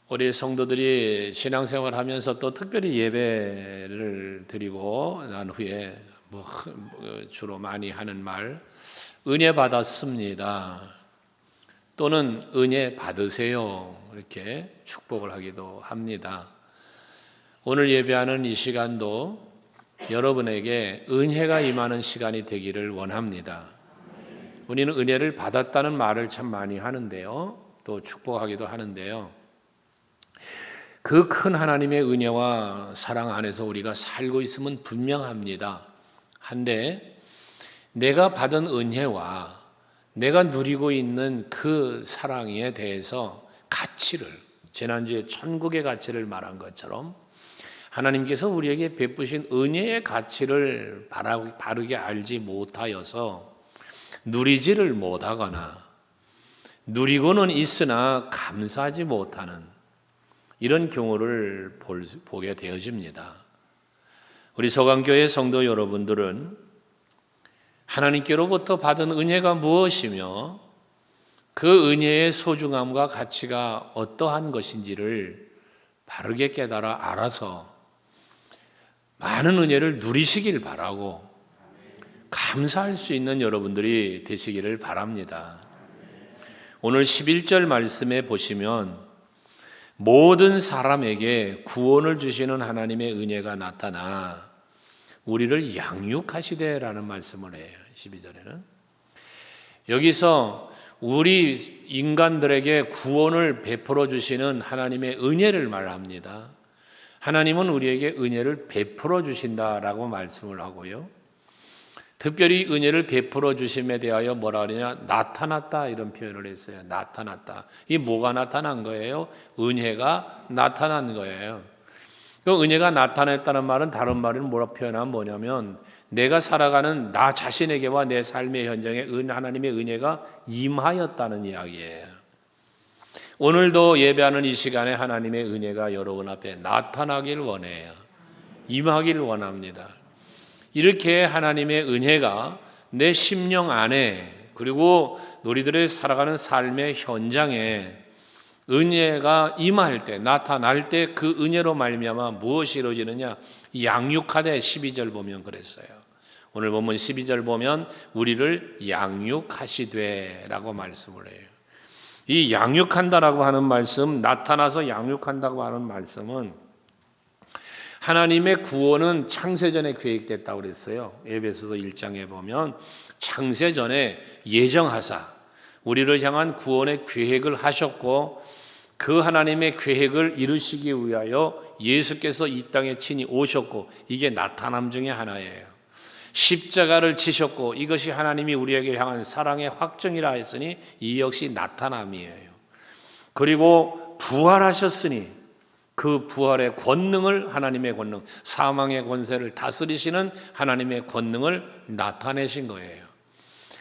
우리 성도들이 신앙생활 하면서 또 특별히 예배를 드리고 난 후에 주로 많이 하는 말, 은혜 받았습니다. 또는 은혜 받으세요. 이렇게 축복을 하기도 합니다. 오늘 예배하는 이 시간도 여러분에게 은혜가 임하는 시간이 되기를 원합니다. 우리는 은혜를 받았다는 말을 참 많이 하는데요. 또 축복하기도 하는데요. 그 큰 하나님의 은혜와 사랑 안에서 우리가 살고 있으면 분명합니다. 한데 내가 받은 은혜와 내가 누리고 있는 그 사랑에 대해서 가치를, 지난주에 천국의 가치를 말한 것처럼 하나님께서 우리에게 베푸신 은혜의 가치를 바르게 알지 못하여서 누리지를 못하거나 누리고는 있으나 감사하지 못하는 이런 경우를 보게 되어집니다. 우리 서강교회 성도 여러분들은 하나님께로부터 받은 은혜가 무엇이며 그 은혜의 소중함과 가치가 어떠한 것인지를 바르게 깨달아 알아서 많은 은혜를 누리시길 바라고 감사할 수 있는 여러분들이 되시기를 바랍니다. 오늘 11절 말씀에 보시면 모든 사람에게 구원을 주시는 하나님의 은혜가 나타나 우리를 양육하시되라는 말씀을 해요. 12절에는 여기서 우리 인간들에게 구원을 베풀어 주시는 하나님의 은혜를 말합니다. 하나님은 우리에게 은혜를 베풀어 주신다라고 말씀을 하고요. 특별히 은혜를 베풀어 주심에 대하여 뭐라 그러냐? 나타났다 이런 표현을 했어요. 나타났다. 이 뭐가 나타난 거예요? 은혜가 나타난 거예요. 그 은혜가 나타났다는 말은 다른 말은 뭐라 표현하면 뭐냐면 내가 살아가는 나 자신에게와 내 삶의 현장에 하나님의 은혜가 임하였다는 이야기예요. 오늘도 예배하는 이 시간에 하나님의 은혜가 여러분 앞에 나타나길 원해요. 임하길 원합니다. 이렇게 하나님의 은혜가 내 심령 안에 그리고 우리들의 살아가는 삶의 현장에 은혜가 임할 때 나타날 때 그 은혜로 말미암아 무엇이 이루어지느냐? 양육하되 12절 보면 그랬어요. 오늘 보면 12절 보면 우리를 양육하시되라고 말씀을 해요. 이 양육한다라고 하는 말씀, 나타나서 양육한다고 하는 말씀은 하나님의 구원은 창세전에 계획됐다고 그랬어요. 에베소서 1장에 보면 창세전에 예정하사 우리를 향한 구원의 계획을 하셨고 그 하나님의 계획을 이루시기 위하여 예수께서 이 땅에 친히 오셨고 이게 나타남 중에 하나예요. 십자가를 지셨고 이것이 하나님이 우리에게 향한 사랑의 확증이라 했으니 이 역시 나타남이에요. 그리고 부활하셨으니 그 부활의 권능을 하나님의 권능, 사망의 권세를 다스리시는 하나님의 권능을 나타내신 거예요.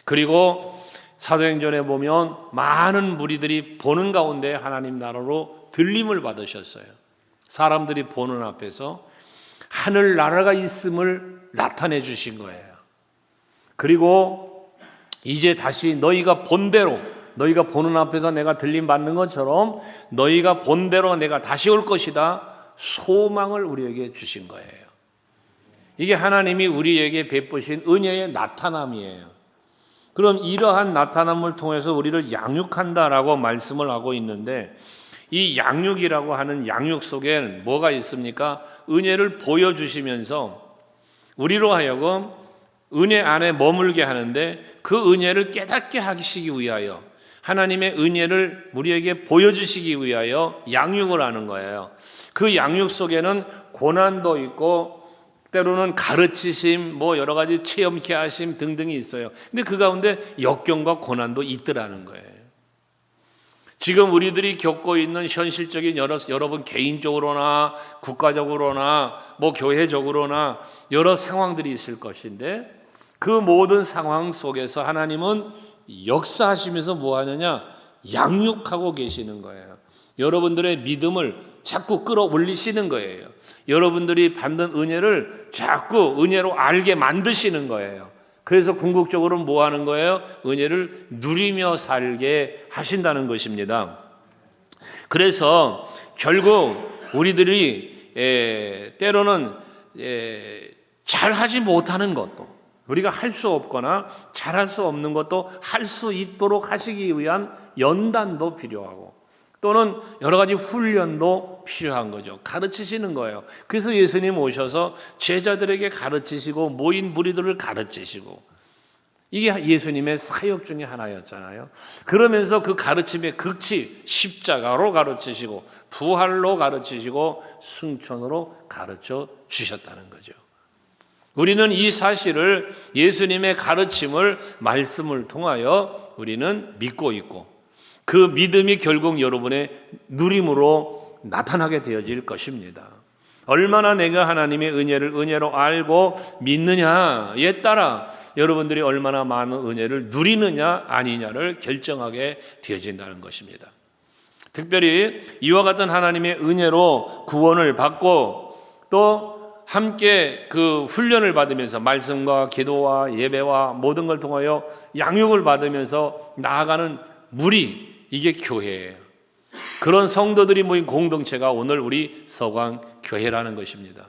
그리고 사도행전에 보면 많은 무리들이 보는 가운데 하나님 나라로 들림을 받으셨어요. 사람들이 보는 앞에서 하늘 나라가 있음을 나타내 주신 거예요. 그리고 이제 다시 너희가 본대로 너희가 보는 앞에서 내가 들림 받는 것처럼 너희가 본대로 내가 다시 올 것이다. 소망을 우리에게 주신 거예요. 이게 하나님이 우리에게 베푸신 은혜의 나타남이에요. 그럼 이러한 나타남을 통해서 우리를 양육한다라고 말씀을 하고 있는데 이 양육이라고 하는 양육 속에 뭐가 있습니까? 은혜를 보여주시면서 우리로 하여금 은혜 안에 머물게 하는데 그 은혜를 깨닫게 하시기 위하여 하나님의 은혜를 우리에게 보여주시기 위하여 양육을 하는 거예요. 그 양육 속에는 고난도 있고 때로는 가르치심, 여러 가지 체험케 하심 등등이 있어요. 근데 그 가운데 역경과 고난도 있더라는 거예요. 지금 우리들이 겪고 있는 현실적인 여러분 개인적으로나 국가적으로나 교회적으로나 여러 상황들이 있을 것인데 그 모든 상황 속에서 하나님은 역사하시면서 뭐 하느냐? 양육하고 계시는 거예요. 여러분들의 믿음을 자꾸 끌어올리시는 거예요. 여러분들이 받는 은혜를 자꾸 은혜로 알게 만드시는 거예요. 그래서 궁극적으로 뭐 하는 거예요? 은혜를 누리며 살게 하신다는 것입니다. 그래서 결국 우리들이 때로는 잘하지 못하는 것도, 우리가 할 수 없거나 잘할 수 없는 것도 할 수 있도록 하시기 위한 연단도 필요하고, 또는 여러 가지 훈련도 필요한 거죠. 가르치시는 거예요. 그래서 예수님 오셔서 제자들에게 가르치시고 모인 무리들을 가르치시고, 이게 예수님의 사역 중에 하나였잖아요. 그러면서 그 가르침의 극치, 십자가로 가르치시고 부활로 가르치시고 승천으로 가르쳐 주셨다는 거죠. 우리는 이 사실을, 예수님의 가르침을, 말씀을 통하여 우리는 믿고 있고, 그 믿음이 결국 여러분의 누림으로 나타나게 되어질 것입니다. 얼마나 내가 하나님의 은혜를 은혜로 알고 믿느냐에 따라 여러분들이 얼마나 많은 은혜를 누리느냐 아니냐를 결정하게 되어진다는 것입니다. 특별히 이와 같은 하나님의 은혜로 구원을 받고 또 함께 그 훈련을 받으면서 말씀과 기도와 예배와 모든 걸 통하여 양육을 받으면서 나아가는 무리, 이게 교회예요. 그런 성도들이 모인 공동체가 오늘 우리 서광교회라는 것입니다.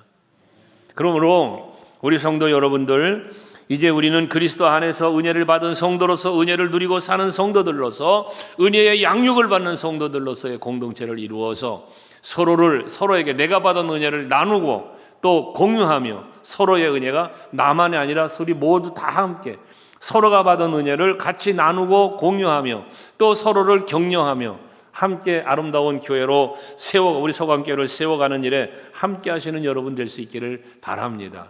그러므로 우리 성도 여러분들, 이제 우리는 그리스도 안에서 은혜를 받은 성도로서, 은혜를 누리고 사는 성도들로서, 은혜의 양육을 받는 성도들로서의 공동체를 이루어서 서로에게 내가 받은 은혜를 나누고 또 공유하며, 서로의 은혜가 나만이 아니라 우리 모두 다 함께 서로가 받은 은혜를 같이 나누고 공유하며 또 서로를 격려하며 함께 아름다운 교회로 우리 서광교회를 세워가는 일에 함께 하시는 여러분 될 수 있기를 바랍니다.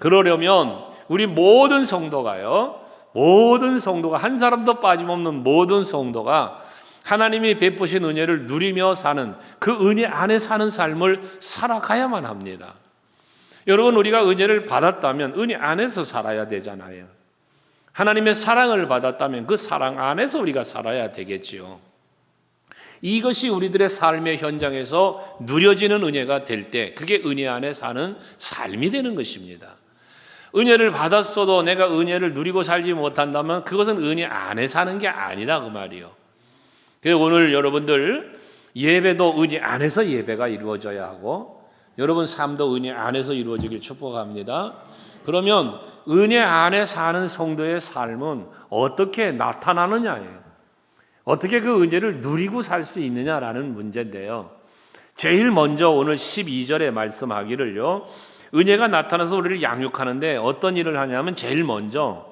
그러려면 우리 모든 성도가요, 모든 성도가, 한 사람도 빠짐없는 모든 성도가 하나님이 베푸신 은혜를 누리며 사는, 그 은혜 안에 사는 삶을 살아가야만 합니다. 여러분, 우리가 은혜를 받았다면 은혜 안에서 살아야 되잖아요. 하나님의 사랑을 받았다면 그 사랑 안에서 우리가 살아야 되겠지요. 이것이 우리들의 삶의 현장에서 누려지는 은혜가 될 때, 그게 은혜 안에 사는 삶이 되는 것입니다. 은혜를 받았어도 내가 은혜를 누리고 살지 못한다면 그것은 은혜 안에 사는 게 아니라 그 말이요. 그래서 오늘 여러분들 예배도 은혜 안에서 예배가 이루어져야 하고, 여러분 삶도 은혜 안에서 이루어지길 축복합니다. 그러면 은혜 안에 사는 성도의 삶은 어떻게 나타나느냐예요. 어떻게 그 은혜를 누리고 살 수 있느냐라는 문제인데요. 제일 먼저 오늘 12절에 말씀하기를요, 은혜가 나타나서 우리를 양육하는데 어떤 일을 하냐면, 제일 먼저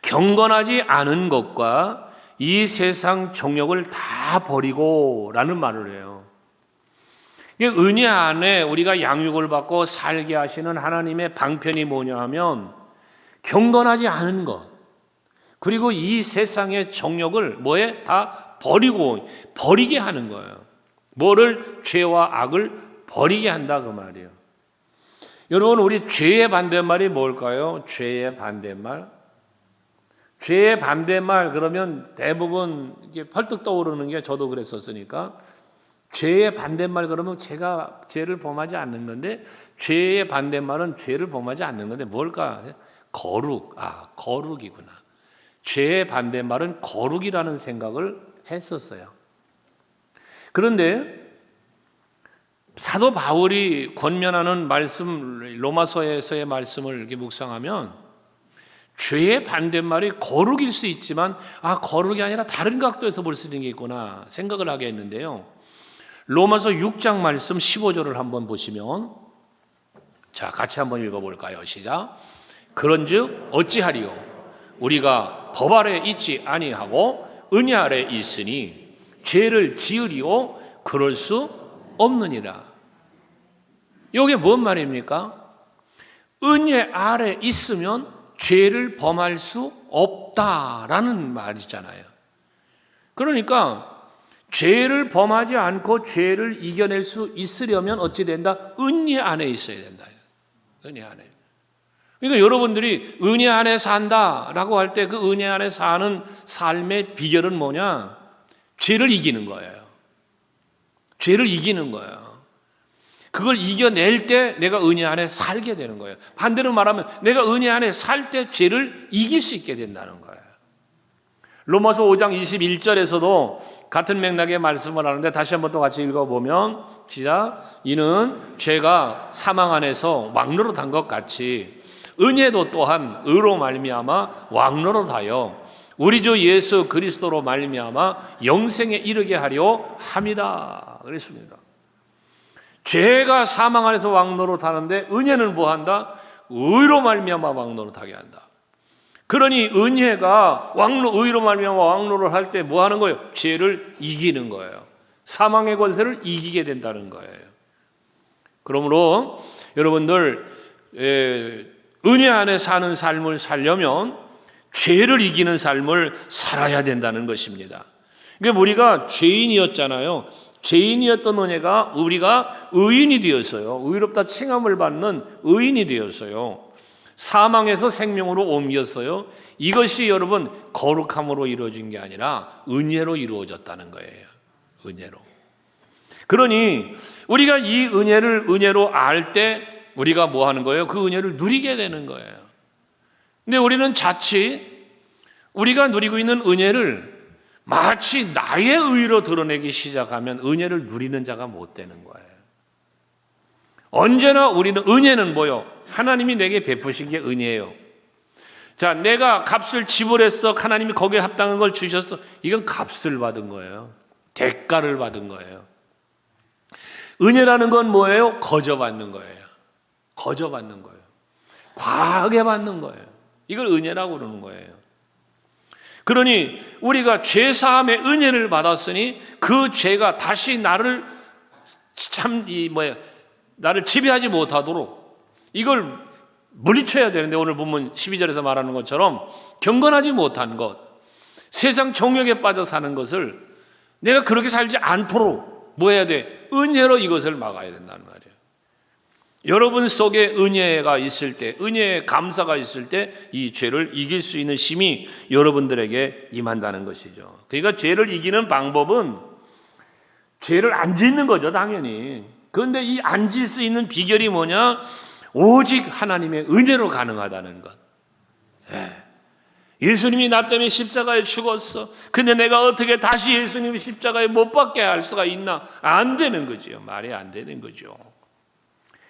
경건하지 않은 것과 이 세상 정욕을 다 버리고 라는 말을 해요. 은혜 안에 우리가 양육을 받고 살게 하시는 하나님의 방편이 뭐냐 하면, 경건하지 않은 것, 그리고 이 세상의 정욕을 다 버리게 하는 거예요. 뭐를? 죄와 악을 버리게 한다 그 말이에요. 여러분, 우리 죄의 반대말이 뭘까요? 죄의 반대말. 죄의 반대말 그러면 대부분 이게 펄떡 떠오르는 게, 저도 그랬었으니까, 죄의 반대말 그러면 제가 죄를 범하지 않는 건데, 죄의 반대말은 죄를 범하지 않는 건데 뭘까? 거룩이구나. 죄의 반대말은 거룩이라는 생각을 했었어요. 그런데 사도 바울이 권면하는 말씀, 로마서에서의 말씀을 이렇게 묵상하면, 죄의 반대말이 거룩일 수 있지만 거룩이 아니라 다른 각도에서 볼 수 있는 게 있구나 생각을 하게 했는데요. 로마서 6장 말씀 15절을 한번 보시면, 자, 같이 한번 읽어볼까요? 시작. 그런즉 어찌하리요? 우리가 법 아래 있지 아니하고 은혜 아래 있으니 죄를 지으리요? 그럴 수 없느니라. 이게 뭔 말입니까? 은혜 아래 있으면 죄를 범할 수 없다라는 말이잖아요. 그러니까 죄를 범하지 않고 죄를 이겨낼 수 있으려면 어찌 된다? 은혜 안에 있어야 된다. 은혜 안에. 그러니까 여러분들이 은혜 안에 산다라고 할 때 그 은혜 안에 사는 삶의 비결은 뭐냐? 죄를 이기는 거예요. 죄를 이기는 거예요. 그걸 이겨낼 때 내가 은혜 안에 살게 되는 거예요. 반대로 말하면 내가 은혜 안에 살 때 죄를 이길 수 있게 된다는 거예요. 로마서 5장 21절에서도 같은 맥락의 말씀을 하는데 다시 한번 또 같이 읽어보면 시작. 이는 죄가 사망 안에서 왕노릇한 것 같이 은혜도 또한 의로 말미암아 왕노릇하여 우리 주 예수 그리스도로 말미암아 영생에 이르게 하려 함이다 그랬습니다. 죄가 사망 안에서 왕노릇하는데 은혜는 뭐한다? 의로 말미암아 왕노릇하게 한다. 그러니 은혜가 의로 말미암아 왕노릇을 할 때 뭐 하는 거예요? 죄를 이기는 거예요. 사망의 권세를 이기게 된다는 거예요. 그러므로 여러분들 은혜 안에 사는 삶을 살려면 죄를 이기는 삶을 살아야 된다는 것입니다. 그러니까 우리가 죄인이었잖아요. 죄인이었던 은혜가 우리가 의인이 되었어요. 의롭다 칭함을 받는 의인이 되었어요. 사망에서 생명으로 옮겼어요. 이것이 여러분 거룩함으로 이루어진 게 아니라 은혜로 이루어졌다는 거예요. 은혜로. 그러니 우리가 이 은혜를 은혜로 알 때 우리가 뭐 하는 거예요? 그 은혜를 누리게 되는 거예요. 근데 우리는 자칫 우리가 누리고 있는 은혜를 마치 나의 의로 드러내기 시작하면 은혜를 누리는 자가 못 되는 거예요. 언제나 우리는 은혜는 뭐요? 하나님이 내게 베푸신 게 은혜예요. 자, 내가 값을 지불했어. 하나님이 거기에 합당한 걸 주셨어. 이건 값을 받은 거예요. 대가를 받은 거예요. 은혜라는 건 뭐예요? 거저받는 거예요. 거저받는 거예요. 과하게 받는 거예요. 이걸 은혜라고 그러는 거예요. 그러니 우리가 죄사함의 은혜를 받았으니 그 죄가 다시 나를 나를 지배하지 못하도록 이걸 물리쳐야 되는데 오늘 본문 12절에서 말하는 것처럼 경건하지 못한 것, 세상 정욕에 빠져 사는 것을 내가 그렇게 살지 않도록 뭐 해야 돼? 은혜로 이것을 막아야 된다는 말이에요. 여러분 속에 은혜가 있을 때, 은혜의 감사가 있을 때 이 죄를 이길 수 있는 힘이 여러분들에게 임한다는 것이죠. 그러니까 죄를 이기는 방법은 죄를 안 짓는 거죠, 당연히. 그런데 이 안 질 수 있는 비결이 뭐냐? 오직 하나님의 은혜로 가능하다는 것. 예수님이 나 때문에 십자가에 죽었어. 근데 내가 어떻게 다시 예수님이 십자가에 못 박게 할 수가 있나? 안 되는 거죠. 말이 안 되는 거죠.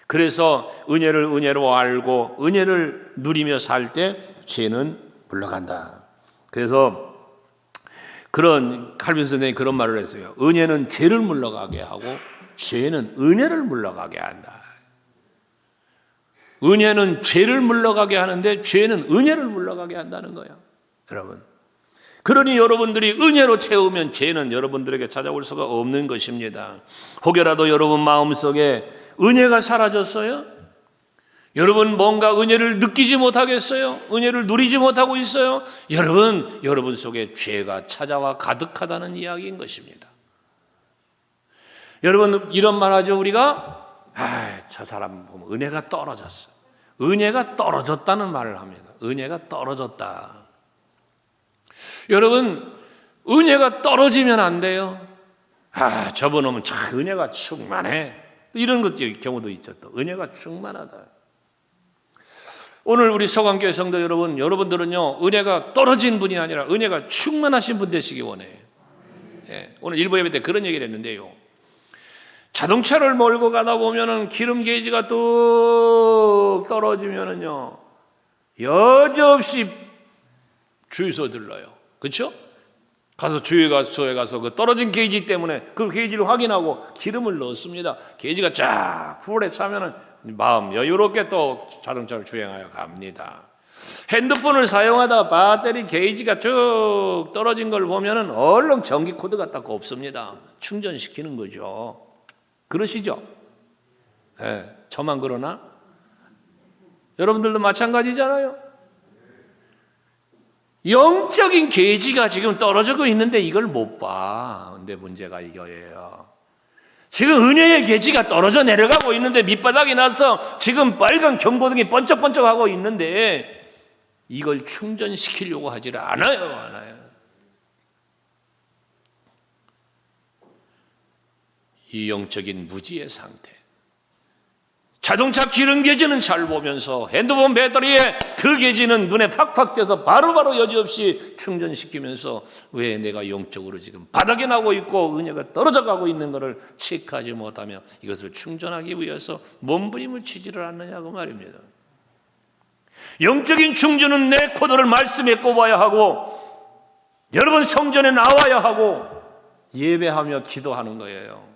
그래서 은혜를 은혜로 알고 은혜를 누리며 살 때 죄는 물러간다. 그래서 그런 칼빈 선생님이 그런 말을 했어요. 은혜는 죄를 물러가게 하고 죄는 은혜를 물러가게 한다. 은혜는 죄를 물러가게 하는데 죄는 은혜를 물러가게 한다는 거예요. 여러분. 그러니 여러분들이 은혜로 채우면 죄는 여러분들에게 찾아올 수가 없는 것입니다. 혹여라도 여러분 마음속에 은혜가 사라졌어요? 여러분 뭔가 은혜를 느끼지 못하겠어요? 은혜를 누리지 못하고 있어요? 여러분 속에 죄가 찾아와 가득하다는 이야기인 것입니다. 여러분 이런 말 하죠. 우리가 저 사람 보면 은혜가 떨어졌어. 은혜가 떨어졌다는 말을 합니다. 은혜가 떨어졌다. 여러분 은혜가 떨어지면 안 돼요. 저번 오면 참 은혜가 충만해. 이런 경우도 있죠. 또 은혜가 충만하다. 오늘 우리 서강교회 성도 여러분, 여러분들은요 은혜가 떨어진 분이 아니라 은혜가 충만하신 분 되시기 원해요. 오늘 일부 예배 때 그런 얘기를 했는데요. 자동차를 몰고 가다 보면은 기름 게이지가 뚝 떨어지면은요 여지없이 주유소 들러요. 그렇죠? 가서 주유소에 가서 그 떨어진 게이지 때문에 그 게이지를 확인하고 기름을 넣습니다. 게이지가 쫙 풀에 차면은 마음 여유롭게 또 자동차를 주행하여 갑니다. 핸드폰을 사용하다 배터리 게이지가 쭉 떨어진 걸 보면은 얼른 전기 코드가 딱 없습니다. 충전시키는 거죠. 그러시죠? 저만 그러나? 여러분들도 마찬가지잖아요. 영적인 게이지가 지금 떨어지고 있는데 이걸 못 봐. 근데 문제가 이거예요. 지금 은혜의 게이지가 떨어져 내려가고 있는데 밑바닥이 나서 지금 빨간 경고등이 번쩍번쩍하고 있는데 이걸 충전시키려고 하지를 않아요. 이 영적인 무지의 상태. 자동차 기름 계지는 잘 보면서 핸드폰 배터리에 그 계지는 눈에 팍팍 띄어서 바로바로 여지없이 충전시키면서 왜 내가 영적으로 지금 바닥에 나고 있고 은혜가 떨어져 가고 있는 것을 체크하지 못하며 이것을 충전하기 위해서 몸부림을 치지를 않느냐고 말입니다. 영적인 충전은 내 코드를 말씀에 꼽아야 하고 여러분 성전에 나와야 하고 예배하며 기도하는 거예요.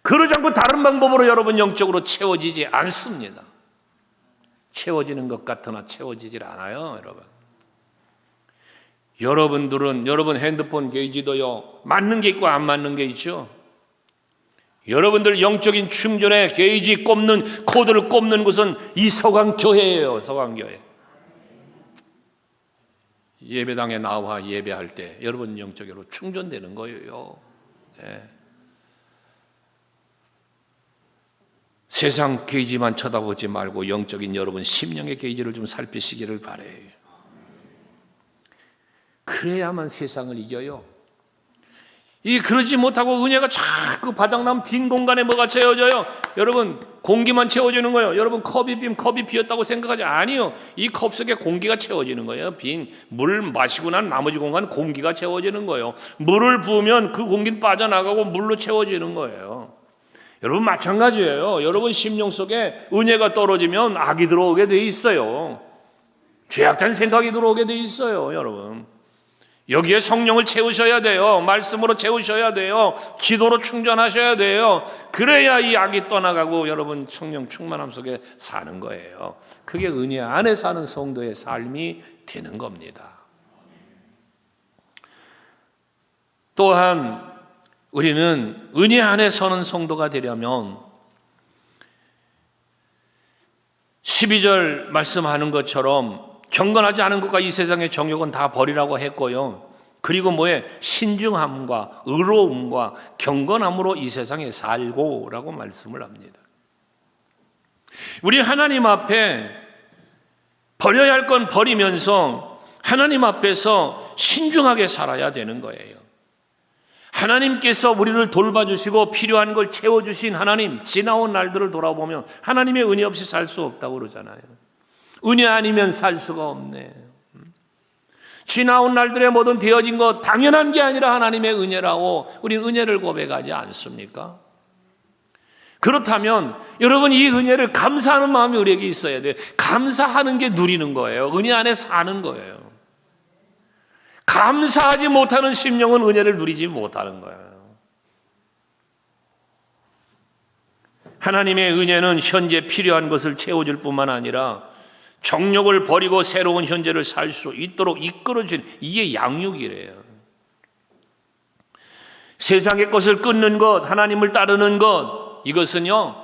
그러지 않고 다른 방법으로 여러분 영적으로 채워지지 않습니다. 채워지는 것 같으나 채워지질 않아요, 여러분. 여러분들은 여러분 핸드폰 게이지도요, 맞는 게 있고 안 맞는 게 있죠. 여러분들 영적인 충전에 게이지 꼽는 코드를 꼽는 곳은 이 서강교회예요, 서강교회. 예배당에 나와 예배할 때 여러분 영적으로 충전되는 거예요. 네. 세상 게이지만 쳐다보지 말고 영적인 여러분 심령의 게이지를 좀 살피시기를 바래요. 그래야만 세상을 이겨요. 그러지 못하고 은혜가 자꾸 바닥난 빈 공간에 뭐가 채워져요? 여러분 공기만 채워지는 거예요. 여러분 컵이 비었다고 생각하지 아니요. 이 컵 속에 공기가 채워지는 거예요. 빈 물 마시고 난 나머지 공간 공기가 채워지는 거예요. 물을 부으면 그 공기는 빠져나가고 물로 채워지는 거예요. 여러분 마찬가지예요. 여러분 심령 속에 은혜가 떨어지면 악이 들어오게 돼 있어요. 죄악된 생각이 들어오게 돼 있어요. 여러분 여기에 성령을 채우셔야 돼요. 말씀으로 채우셔야 돼요. 기도로 충전하셔야 돼요. 그래야 이 악이 떠나가고 여러분 성령 충만함 속에 사는 거예요. 그게 은혜 안에 사는 성도의 삶이 되는 겁니다. 또한 우리는 은혜 안에 서는 성도가 되려면 12절 말씀하는 것처럼 경건하지 않은 것과 이 세상의 정욕은 다 버리라고 했고요. 그리고 신중함과 의로움과 경건함으로 이 세상에 살고라고 말씀을 합니다. 우리 하나님 앞에 버려야 할 건 버리면서 하나님 앞에서 신중하게 살아야 되는 거예요. 하나님께서 우리를 돌봐주시고 필요한 걸 채워주신 하나님, 지나온 날들을 돌아보면 하나님의 은혜 없이 살 수 없다고 그러잖아요. 은혜 아니면 살 수가 없네. 지나온 날들의 모든 되어진 것 당연한 게 아니라 하나님의 은혜라고 우리는 은혜를 고백하지 않습니까? 그렇다면 여러분 이 은혜를 감사하는 마음이 우리에게 있어야 돼요. 감사하는 게 누리는 거예요. 은혜 안에 사는 거예요. 감사하지 못하는 심령은 은혜를 누리지 못하는 거예요. 하나님의 은혜는 현재 필요한 것을 채워줄 뿐만 아니라 정욕을 버리고 새로운 현재를 살 수 있도록 이끌어준 이게 양육이래요. 세상의 것을 끊는 것, 하나님을 따르는 것, 이것은요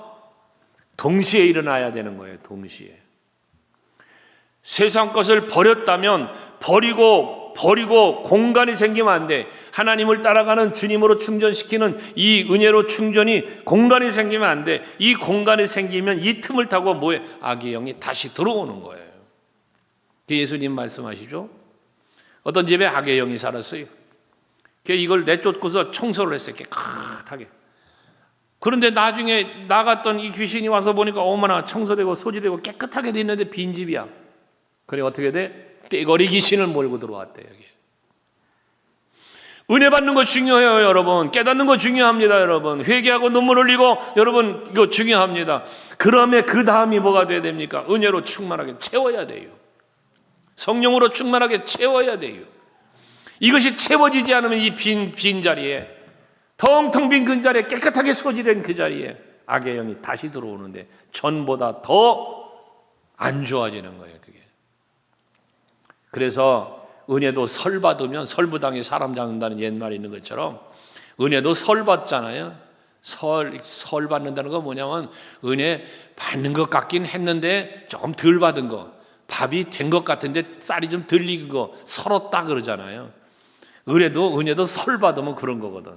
동시에 일어나야 되는 거예요. 동시에. 세상 것을 버렸다면 버리고 공간이 생기면 안 돼. 하나님을 따라가는 주님으로 충전시키는 이 은혜로 충전이 공간이 생기면 안 돼. 이 공간이 생기면 이 틈을 타고 악의 영이 다시 들어오는 거예요. 예수님 말씀하시죠. 어떤 집에 악의 영이 살았어요. 이걸 내쫓고서 청소를 했어요. 깨끗하게. 그런데 나중에 나갔던 이 귀신이 와서 보니까 어머나 청소되고 소지되고 깨끗하게 돼 있는데 빈집이야. 그래 어떻게 돼? 떼거리 귀신을 몰고 들어왔대요. 여기. 은혜 받는 거 중요해요, 여러분. 깨닫는 거 중요합니다, 여러분. 회개하고 눈물 흘리고 여러분 이거 중요합니다. 그러면 그 다음이 뭐가 돼야 됩니까? 은혜로 충만하게 채워야 돼요. 성령으로 충만하게 채워야 돼요. 이것이 채워지지 않으면 이 빈 자리에 텅텅 빈 그 자리에 깨끗하게 소지된 그 자리에 악의 영이 다시 들어오는데 전보다 더 안 좋아지는 거예요. 그게. 그래서 은혜도 설 받으면 설부당에 사람 잡는다는 옛말이 있는 것처럼 은혜도 설 받잖아요. 설 받는다는 건 뭐냐면 은혜 받는 것 같긴 했는데 조금 덜 받은 거, 밥이 된 것 같은데 쌀이 좀 덜 익은 거 설었다 그러잖아요. 은혜도 설 받으면 그런 거거든.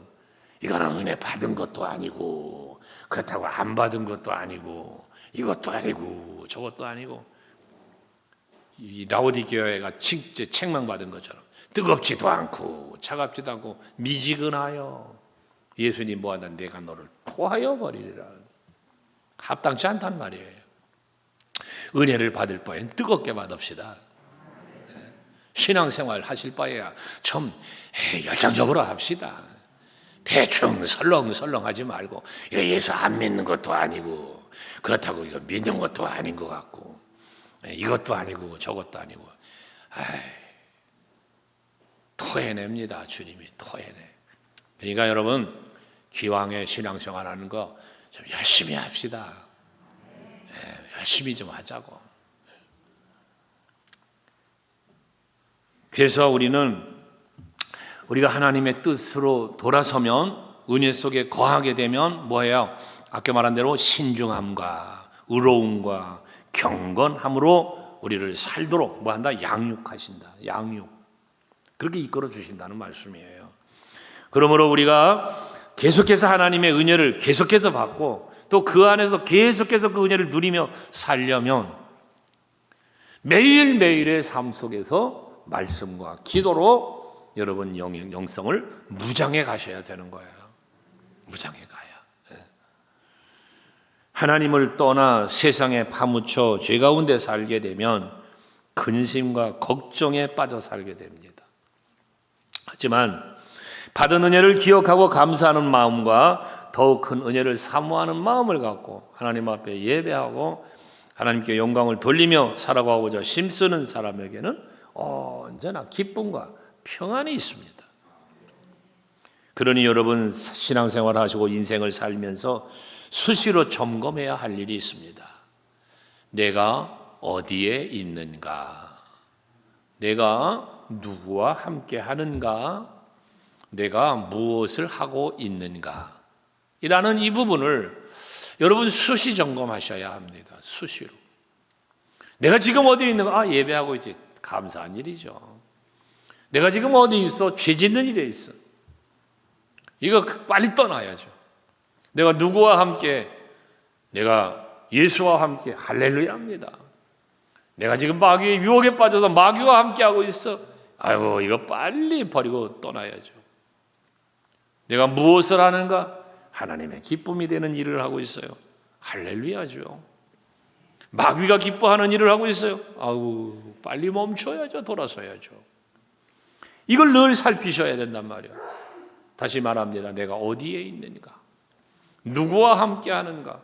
이거는 은혜 받은 것도 아니고 그렇다고 안 받은 것도 아니고 이것도 아니고 저것도 아니고 이 라오디게아가 책망받은 것처럼 뜨겁지도 않고 차갑지도 않고 미지근하여 예수님 뭐하다 내가 너를 토하여 버리리라. 합당치 않단 말이에요. 은혜를 받을 바엔 뜨겁게 받읍시다. 신앙생활 하실 바에야 좀 열정적으로 합시다. 대충 설렁설렁 하지 말고, 이거 예수 안 믿는 것도 아니고, 그렇다고 이거 믿는 것도 아닌 것 같고, 이것도 아니고 저것도 아니고, 토해냅니다. 주님이 토해내. 그러니까 여러분, 기왕에 신앙생활 하는 거 좀 열심히 합시다. 열심히 좀 하자고. 그래서 우리가 하나님의 뜻으로 돌아서면, 은혜 속에 거하게 되면 뭐예요? 아까 말한 대로 신중함과 의로움과 경건함으로 우리를 살도록 뭐한다? 양육하신다. 양육. 그렇게 이끌어 주신다는 말씀이에요. 그러므로 우리가 계속해서 하나님의 은혜를 계속해서 받고, 또 그 안에서 계속해서 그 은혜를 누리며 살려면 매일매일의 삶 속에서 말씀과 기도로 여러분 영성을 무장해 가셔야 되는 거예요. 무장해 가야. 하나님을 떠나 세상에 파묻혀 죄 가운데 살게 되면 근심과 걱정에 빠져 살게 됩니다. 하지만 받은 은혜를 기억하고 감사하는 마음과 더욱 큰 은혜를 사모하는 마음을 갖고 하나님 앞에 예배하고 하나님께 영광을 돌리며 살아가고자 힘쓰는 사람에게는 언제나 기쁨과 평안이 있습니다. 그러니 여러분, 신앙생활 하시고 인생을 살면서 수시로 점검해야 할 일이 있습니다. 내가 어디에 있는가? 내가 누구와 함께 하는가? 내가 무엇을 하고 있는가? 이라는 이 부분을 여러분 수시 점검하셔야 합니다. 수시로. 내가 지금 어디에 있는가? 예배하고 있지. 감사한 일이죠. 내가 지금 어디 있어? 죄 짓는 일에 있어. 이거 빨리 떠나야죠. 내가 누구와 함께? 내가 예수와 함께 할렐루야입니다. 내가 지금 마귀의 유혹에 빠져서 마귀와 함께하고 있어. 아이고, 이거 빨리 버리고 떠나야죠. 내가 무엇을 하는가? 하나님의 기쁨이 되는 일을 하고 있어요. 할렐루야죠. 마귀가 기뻐하는 일을 하고 있어요. 아우, 빨리 멈춰야죠. 돌아서야죠. 이걸 늘 살피셔야 된단 말이에요. 다시 말합니다. 내가 어디에 있는가? 누구와 함께 하는가?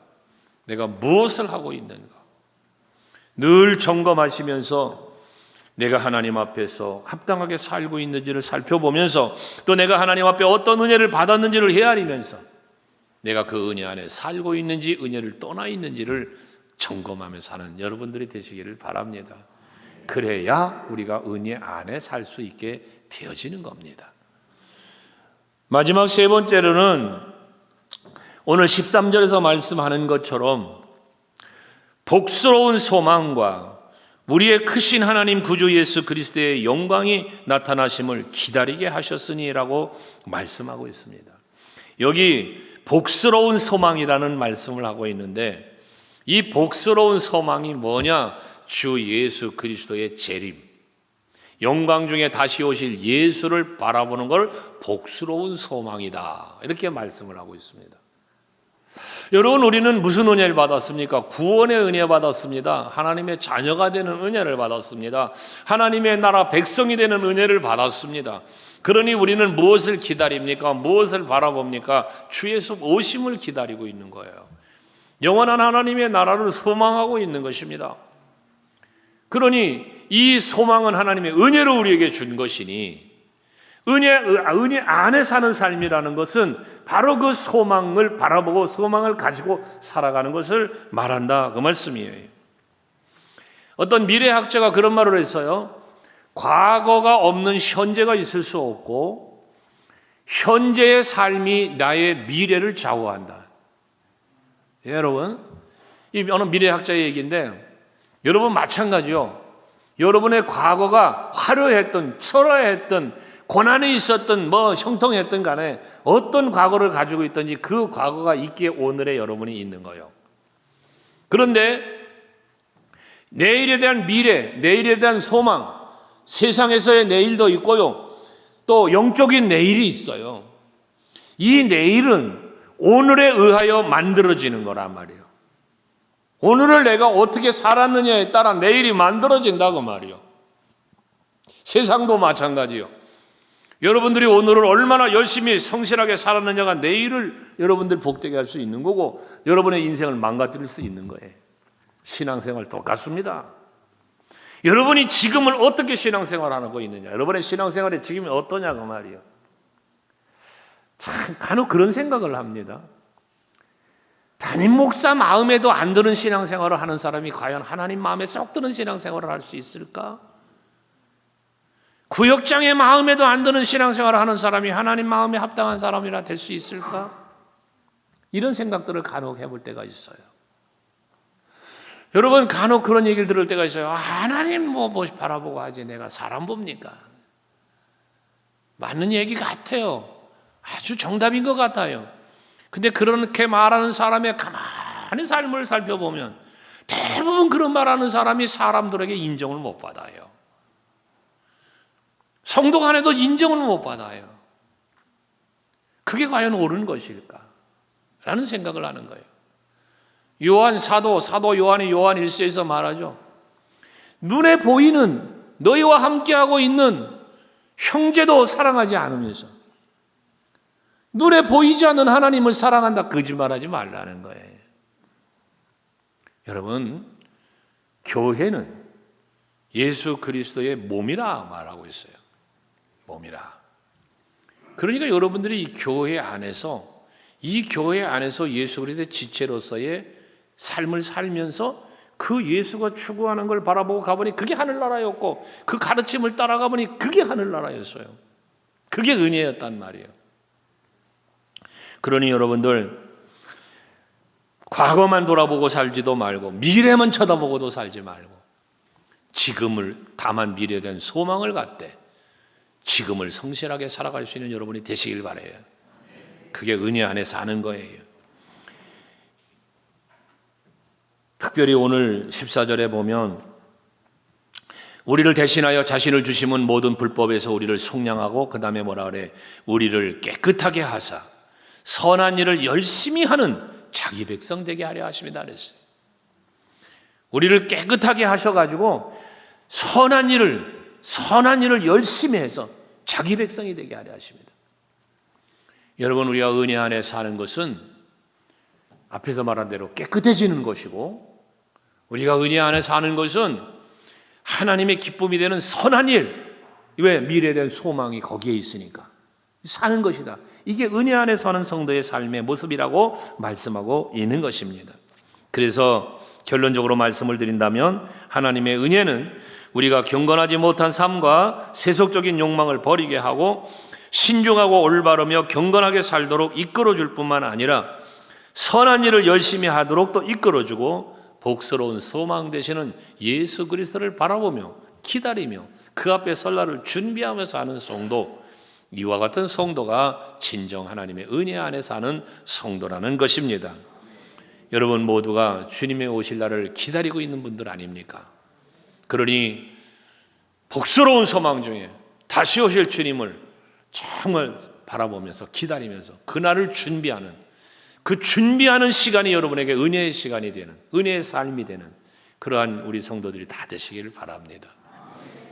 내가 무엇을 하고 있는가? 늘 점검하시면서 내가 하나님 앞에서 합당하게 살고 있는지를 살펴보면서, 또 내가 하나님 앞에 어떤 은혜를 받았는지를 헤아리면서 내가 그 은혜 안에 살고 있는지 은혜를 떠나 있는지를 점검하며 사는 여러분들이 되시기를 바랍니다. 그래야 우리가 은혜 안에 살 수 있게 되어지는 겁니다. 마지막 세 번째로는 오늘 13절에서 말씀하는 것처럼 복스러운 소망과 우리의 크신 하나님 구주 예수 그리스도의 영광이 나타나심을 기다리게 하셨으니라고 말씀하고 있습니다. 여기 복스러운 소망이라는 말씀을 하고 있는데, 이 복스러운 소망이 뭐냐? 주 예수 그리스도의 재림, 영광 중에 다시 오실 예수를 바라보는 걸 복스러운 소망이다, 이렇게 말씀을 하고 있습니다. 여러분, 우리는 무슨 은혜를 받았습니까? 구원의 은혜 받았습니다. 하나님의 자녀가 되는 은혜를 받았습니다. 하나님의 나라 백성이 되는 은혜를 받았습니다. 그러니 우리는 무엇을 기다립니까? 무엇을 바라봅니까? 주 예수 오심을 기다리고 있는 거예요. 영원한 하나님의 나라를 소망하고 있는 것입니다. 그러니 이 소망은 하나님의 은혜로 우리에게 준 것이니, 은혜 안에 사는 삶이라는 것은 바로 그 소망을 바라보고 소망을 가지고 살아가는 것을 말한다, 그 말씀이에요. 어떤 미래학자가 그런 말을 했어요. 과거가 없는 현재가 있을 수 없고 현재의 삶이 나의 미래를 좌우한다. 여러분, 이 어느 미래학자의 얘기인데, 여러분 마찬가지요. 여러분의 과거가 화려했던, 초라했던, 고난이 있었던, 형통했던 간에 어떤 과거를 가지고 있든지 그 과거가 있기에 오늘의 여러분이 있는 거예요. 그런데 내일에 대한 미래, 내일에 대한 소망, 세상에서의 내일도 있고요, 또 영적인 내일이 있어요. 이 내일은 오늘에 의하여 만들어지는 거란 말이에요. 오늘을 내가 어떻게 살았느냐에 따라 내일이 만들어진다고 말이요. 세상도 마찬가지요. 여러분들이 오늘을 얼마나 열심히 성실하게 살았느냐가 내일을 여러분들 복되게 할 수 있는 거고 여러분의 인생을 망가뜨릴 수 있는 거예요. 신앙생활 똑같습니다. 여러분이 지금을 어떻게 신앙생활하고 있느냐, 여러분의 신앙생활의 지금이 어떠냐고 말이요. 참 간혹 그런 생각을 합니다. 담임 목사 마음에도 안 드는 신앙생활을 하는 사람이 과연 하나님 마음에 쏙 드는 신앙생활을 할 수 있을까? 구역장의 마음에도 안 드는 신앙생활을 하는 사람이 하나님 마음에 합당한 사람이라 될 수 있을까? 이런 생각들을 간혹 해볼 때가 있어요. 여러분 간혹 그런 얘기를 들을 때가 있어요. 하나님 뭐 바라보고 하지 내가 사람 봅니까? 맞는 얘기 같아요. 아주 정답인 것 같아요. 근데 그렇게 말하는 사람의 가만히 삶을 살펴보면 대부분 그런 말하는 사람이 사람들에게 인정을 못 받아요. 성도 간에도 인정을 못 받아요. 그게 과연 옳은 것일까? 라는 생각을 하는 거예요. 요한 사도 요한이 요한 1서에서 말하죠. 눈에 보이는 너희와 함께하고 있는 형제도 사랑하지 않으면서 눈에 보이지 않는 하나님을 사랑한다 거짓말하지 말라는 거예요. 여러분 교회는 예수 그리스도의 몸이라 말하고 있어요. 몸이라. 그러니까 여러분들이 이 교회 안에서 예수 그리스도의 지체로서의 삶을 살면서 그 예수가 추구하는 걸 바라보고 가보니 그게 하늘나라였고 그 가르침을 따라가 보니 그게 하늘나라였어요. 그게 은혜였단 말이에요. 그러니 여러분들 과거만 돌아보고 살지도 말고 미래만 쳐다보고도 살지 말고 지금을 다만 미래에 대한 소망을 갖되 지금을 성실하게 살아갈 수 있는 여러분이 되시길 바라요. 그게 은혜 안에 사는 거예요. 특별히 오늘 14절에 보면 우리를 대신하여 자신을 주심은 모든 불법에서 우리를 속량하고 그 다음에 뭐라 그래? 우리를 깨끗하게 하사 선한 일을 열심히 하는 자기 백성 되게 하려 하십니다 그랬어요. 우리를 깨끗하게 하셔가지고 선한 일을 열심히 해서 자기 백성이 되게 하려 하십니다. 여러분 우리가 은혜 안에 사는 것은 앞에서 말한 대로 깨끗해지는 것이고 우리가 은혜 안에 사는 것은 하나님의 기쁨이 되는 선한 일, 왜? 미래에 대한 소망이 거기에 있으니까 사는 것이다. 이게 은혜 안에 사는 성도의 삶의 모습이라고 말씀하고 있는 것입니다. 그래서 결론적으로 말씀을 드린다면 하나님의 은혜는 우리가 경건하지 못한 삶과 세속적인 욕망을 버리게 하고 신중하고 올바르며 경건하게 살도록 이끌어줄 뿐만 아니라 선한 일을 열심히 하도록 또 이끌어주고 복스러운 소망 되시는 예수 그리스도를 바라보며 기다리며 그 앞에 설 날을 준비하며 사는 성도, 이와 같은 성도가 진정 하나님의 은혜 안에 사는 성도라는 것입니다. 여러분 모두가 주님의 오실 날을 기다리고 있는 분들 아닙니까? 그러니 복스러운 소망 중에 다시 오실 주님을 정말 바라보면서 기다리면서 그날을 준비하는 그 준비하는 시간이 여러분에게 은혜의 시간이 되는 은혜의 삶이 되는 그러한 우리 성도들이 다 되시기를 바랍니다.